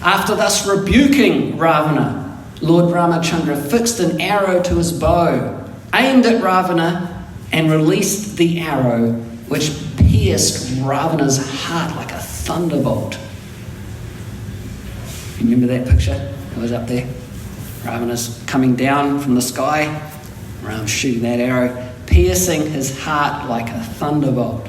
After thus rebuking Ravana, Lord Ramachandra fixed an arrow to his bow, aimed at Ravana, and released the arrow, which pierced Ravana's heart like a thunderbolt. Remember that picture? It was up there. Ravana's coming down from the sky. Ram shooting that arrow, piercing his heart like a thunderbolt.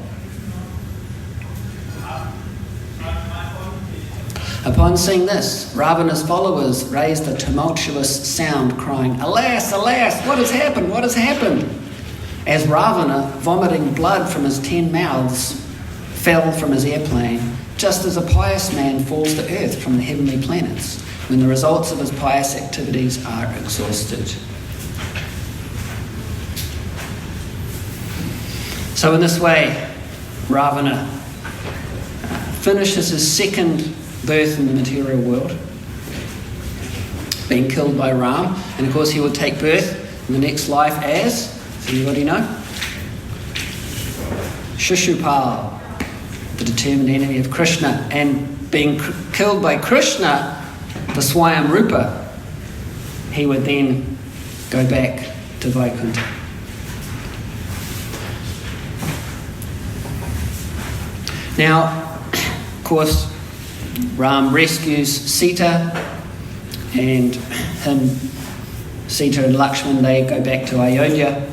Upon seeing this, Ravana's followers raised a tumultuous sound, crying, "Alas, alas, what has happened? What has happened?" As Ravana, vomiting blood from his 10 mouths, fell from his airplane, just as a pious man falls to earth from the heavenly planets, when the results of his pious activities are exhausted. So in this way, Ravana finishes his second birth in the material world, being killed by Ram, and of course he will take birth in the next life as, does anybody know? Shishupal, the determined enemy of Krishna, and being killed by Krishna, the Swayamrupa, he would then go back to Vaikuntha. Now, of course, Ram rescues Sita, and Sita and Lakshman, they go back to Ayodhya.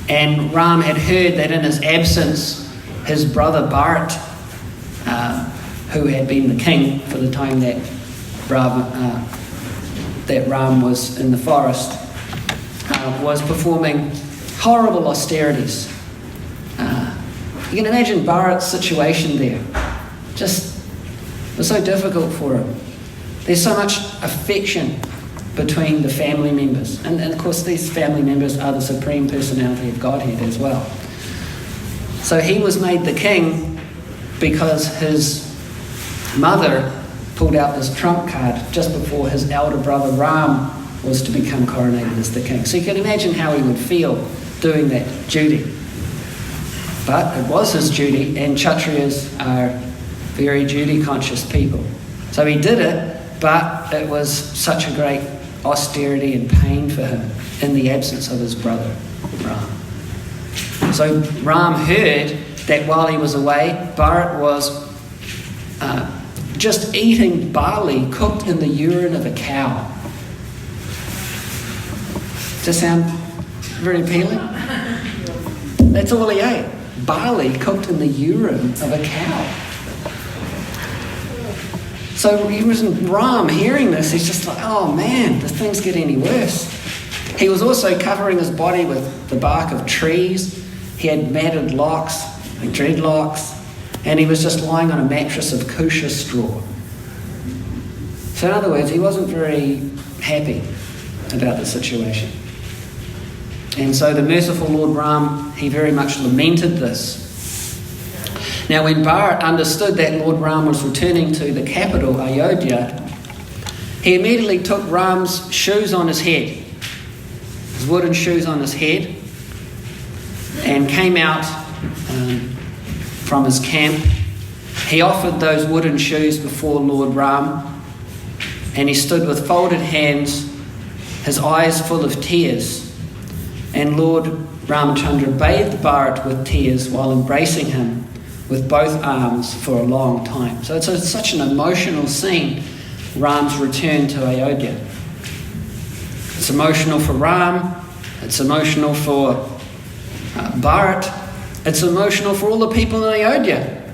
And Ram had heard that in his absence, his brother Bharat, who had been the king for the time that Ram was in the forest, was performing horrible austerities. You can imagine Bharat's situation there. Just, it was so difficult for him. There's so much affection between the family members. And of course these family members are the Supreme Personality of Godhead as well. So he was made the king because his mother pulled out this trump card just before his elder brother Ram was to become coronated as the king. So you can imagine how he would feel doing that duty. But it was his duty, and Kshatriyas are very duty-conscious people. So he did it, but it was such a great austerity and pain for him in the absence of his brother, Ram. So Ram heard that while he was away, Bharat was just eating barley cooked in the urine of a cow. Does that sound very appealing? That's all he ate. Barley cooked in the urine of a cow. So Ram hearing this, he's just like, oh man, does things get any worse? He was also covering his body with the bark of trees. He had matted locks, like dreadlocks, and he was just lying on a mattress of kusha straw. So in other words, he wasn't very happy about the situation. And so the merciful Lord Ram, he very much lamented this. Now when Bharat understood that Lord Ram was returning to the capital, Ayodhya, he immediately took Ram's shoes on his head, his wooden shoes on his head, and came out from his camp. He offered those wooden shoes before Lord Ram, and he stood with folded hands, his eyes full of tears. And Lord Ramachandra bathed Bharat with tears while embracing him with both arms for a long time. So it's such an emotional scene, Ram's return to Ayodhya. It's emotional for Ram, it's emotional for Bharat, it's emotional for all the people in Ayodhya.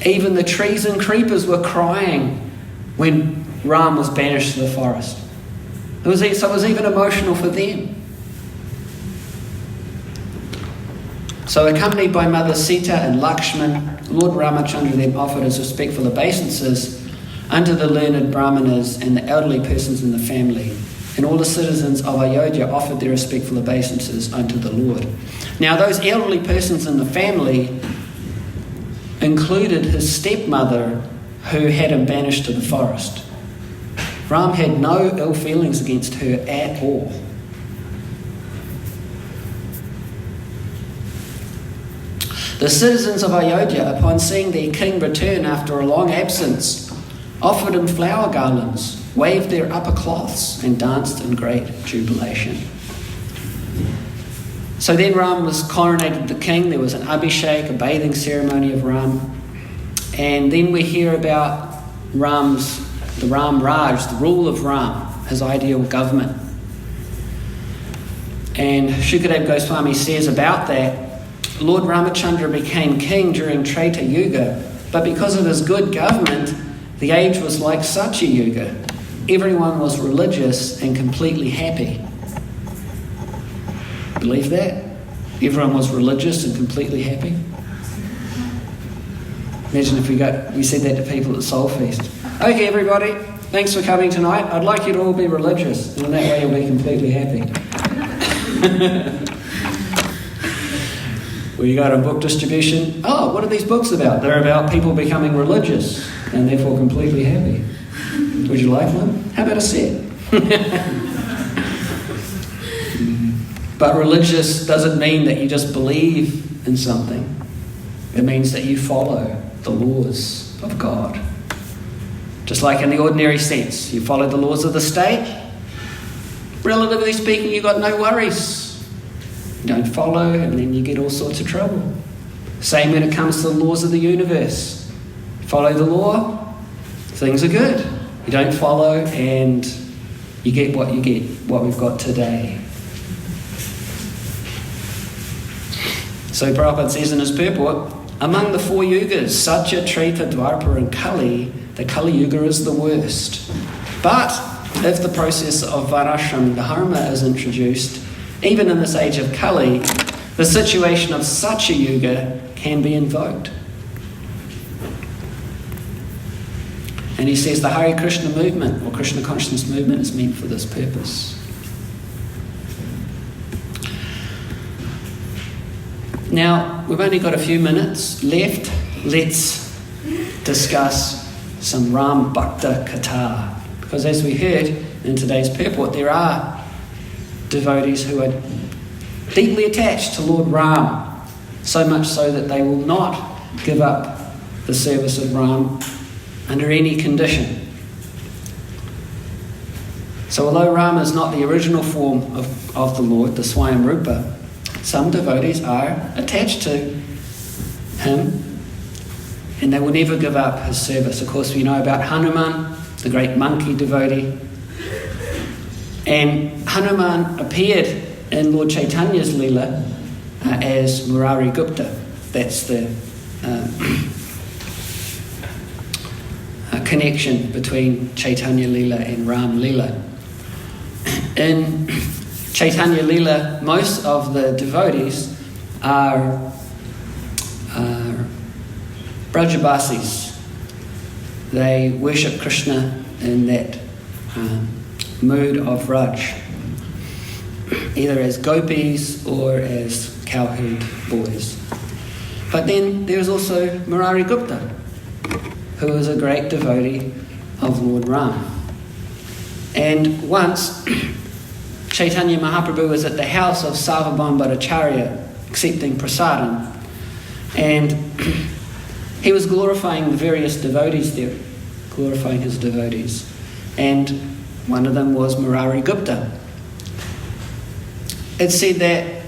Even the trees and creepers were crying when Ram was banished to the forest. So it was even emotional for them. So accompanied by Mother Sita and Lakshman, Lord Ramachandra then offered his respectful obeisances unto the learned brahmanas and the elderly persons in the family. And all the citizens of Ayodhya offered their respectful obeisances unto the Lord. Now those elderly persons in the family included his stepmother who had him banished to the forest. Ram had no ill feelings against her at all. The citizens of Ayodhya, upon seeing their king return after a long absence, offered him flower garlands, waved their upper cloths, and danced in great jubilation. So then Ram was coronated the king. There was an abhishek, a bathing ceremony of Ram. And then we hear about Ram's the Ram Raj, the rule of Ram, his ideal government. And Shukadev Goswami says about that, Lord Ramachandra became king during Treta Yuga, but because of his good government, the age was like Satya Yuga. Everyone was religious and completely happy. Believe that? Everyone was religious and completely happy. Imagine if we said that to people at the Soul Feast. Okay, everybody, thanks for coming tonight. I'd like you to all be religious, and in that way you'll be completely happy. Well, you go to a book distribution. Oh, what are these books about? They're about people becoming religious and therefore completely happy. Would you like one? How about a set? But religious doesn't mean that you just believe in something. It means that you follow the laws of God. Just like in the ordinary sense, you follow the laws of the state. Relatively speaking, you've got no worries. You don't follow and then you get all sorts of trouble. Same when it comes to the laws of the universe. You follow the law, things are good. You don't follow and you get, what we've got today. So Prabhupada says in his purport, among the 4 yugas, Satya, Treta, Dwapara and Kali, the Kali Yuga is the worst. But if the process of Varashram Dharma is introduced, even in this age of Kali, the situation of Satya Yuga can be invoked. And he says the Hare Krishna movement, or Krishna consciousness movement, is meant for this purpose. Now, we've only got a few minutes left. Let's discuss some Ram Bhakta Katha. Because as we heard in today's purport, there are devotees who are deeply attached to Lord Ram, so much so that they will not give up the service of Ram under any condition. So although Ram is not the original form of the Lord, the Swayam Rupa, some devotees are attached to him and they will never give up his service. Of course, we know about Hanuman, the great monkey devotee. And Hanuman appeared in Lord Chaitanya's Leela as Murari Gupta. That's the connection between Chaitanya Leela and Ram Leela. In Chaitanya Leela, most of the devotees are Brajabasis. They worship Krishna in that mood of Raj, either as gopis or as cowherd boys. But then there's also Murari Gupta, who is a great devotee of Lord Ram. And once Chaitanya Mahaprabhu was at the house of Sarvabhauma Bhattacharya accepting prasadam, and he was glorifying the various devotees there, glorifying his devotees. And one of them was Murari Gupta. It's said that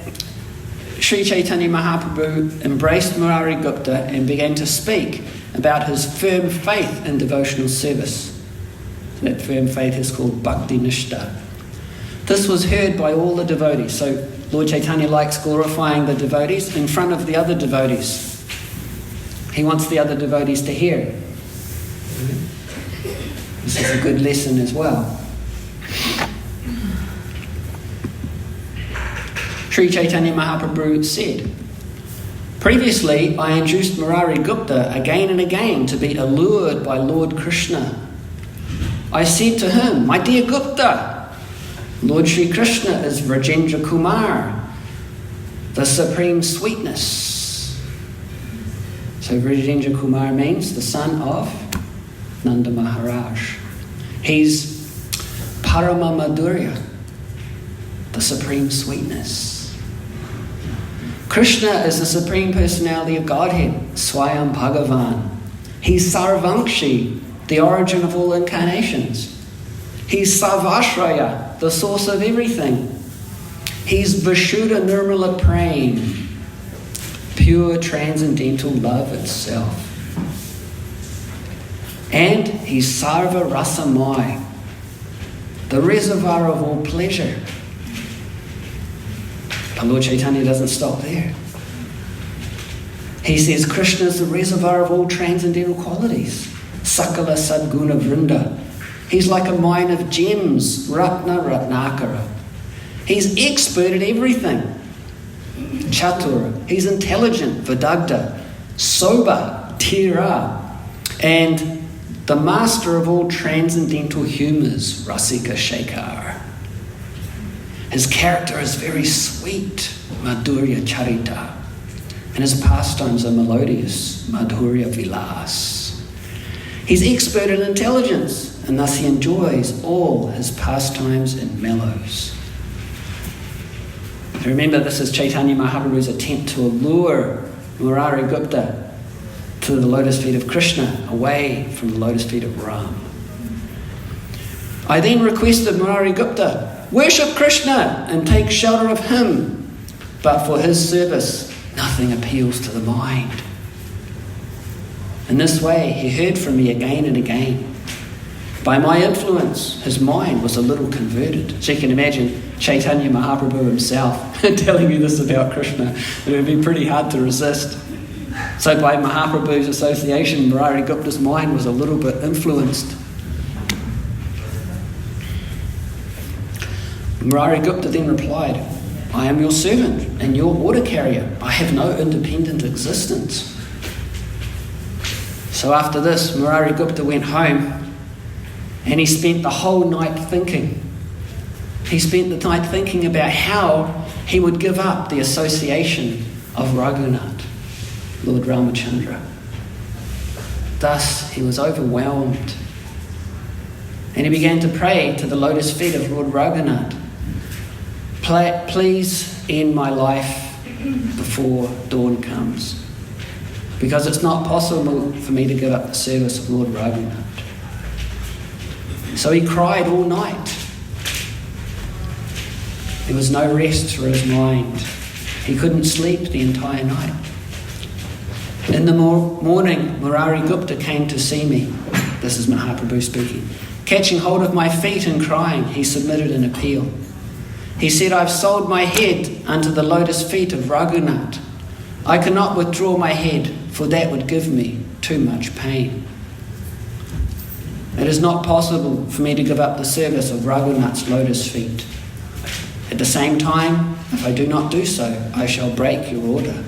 Sri Chaitanya Mahaprabhu embraced Murari Gupta and began to speak about his firm faith in devotional service. That firm faith is called Bhakti Nishta. This was heard by all the devotees. So Lord Chaitanya likes glorifying the devotees in front of the other devotees. He wants the other devotees to hear it. This is a good lesson as well. Sri Chaitanya Mahaprabhu said, previously I induced Murari Gupta again and again to be allured by Lord Krishna. I said to him, my dear Gupta, Lord Sri Krishna is Vrajendra Kumar, the supreme sweetness. So Vrajendra Kumar means the son of Nanda Maharaj. He's Parama Madhurya, the supreme sweetness. Krishna is the supreme personality of Godhead, Swayam Bhagavan. He's Sarvamshi, the origin of all incarnations. He's Sarvashraya, the source of everything. He's Vishuddha Nirmala Prem, pure transcendental love itself. And he's Sarva Rasamai, the reservoir of all pleasure. But Lord Chaitanya doesn't stop there. He says Krishna is the reservoir of all transcendental qualities. Sakala Sadguna Vrinda. He's like a mine of gems, Ratna Ratnakara. He's expert at everything. Chatura. He's intelligent, Vidagda. Soba, Tira. And the master of all transcendental humours, Rasika Shekhar. His character is very sweet, Madhurya Charita. And his pastimes are melodious, Madhurya Vilas. He's expert in intelligence, and thus he enjoys all his pastimes in mellows. Remember, this is Chaitanya Mahaprabhu's attempt to allure Murari Gupta to the lotus feet of Krishna, away from the lotus feet of Ram. I then requested Murari Gupta, worship Krishna and take shelter of him, but for his service, nothing appeals to the mind. In this way, he heard from me again and again. By my influence, his mind was a little converted. So you can imagine Chaitanya Mahaprabhu himself telling you this about Krishna. It would be pretty hard to resist. So by Mahaprabhu's association, Murari Gupta's mind was a little bit influenced. Murari Gupta then replied, I am your servant and your order carrier. I have no independent existence. So after this, Murari Gupta went home and he spent the whole night thinking. He spent the night thinking about how he would give up the association of Raghunath, Lord Ramachandra. Thus, he was overwhelmed. And he began to pray to the lotus feet of Lord Raghunath, please end my life before dawn comes, because it's not possible for me to give up the service of Lord Raghunath. So he cried all night. There was no rest for his mind. He couldn't sleep the entire night. In the morning, Murari Gupta came to see me. This is Mahaprabhu speaking. Catching hold of my feet and crying, he submitted an appeal. He said, I've sold my head unto the lotus feet of Raghunath. I cannot withdraw my head, for that would give me too much pain. It is not possible for me to give up the service of Raghunath's lotus feet. At the same time, if I do not do so, I shall break your order.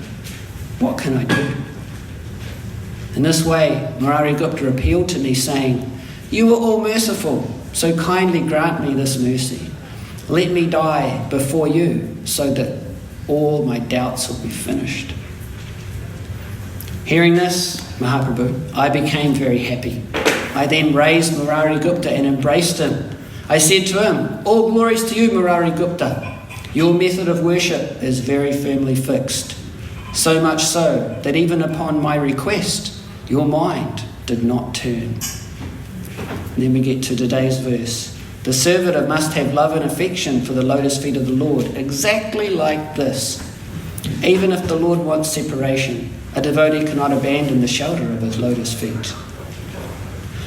What can I do? In this way, Murari Gupta appealed to me, saying, you are all merciful, so kindly grant me this mercy. Let me die before you, so that all my doubts will be finished. Hearing this, Mahaprabhu, I became very happy. I then raised Murari Gupta and embraced him. I said to him, all glories to you, Murari Gupta. Your method of worship is very firmly fixed, so much so that even upon my request, your mind did not turn. And then we get to today's verse. The servitor must have love and affection for the lotus feet of the Lord, exactly like this. Even if the Lord wants separation, a devotee cannot abandon the shelter of his lotus feet.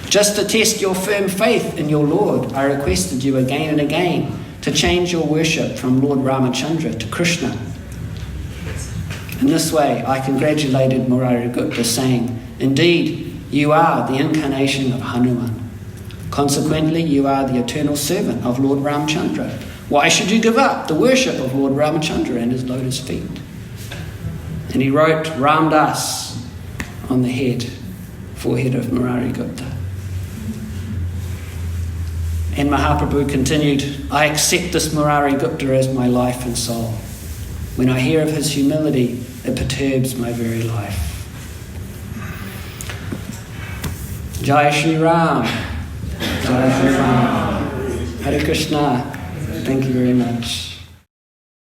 Just to test your firm faith in your Lord, I requested you again and again to change your worship from Lord Ramachandra to Krishna. In this way, I congratulated Murari Gupta, saying, indeed, you are the incarnation of Hanuman. Consequently, you are the eternal servant of Lord Ramachandra. Why should you give up the worship of Lord Ramachandra and his lotus feet? And he wrote Ram Das on the forehead of Murari Gupta. And Mahaprabhu continued, I accept this Murari Gupta as my life and soul. When I hear of his humility, it perturbs my very life. Jai Shri Ram. Jai Shri Ram. Hare Krishna. Thank you very much.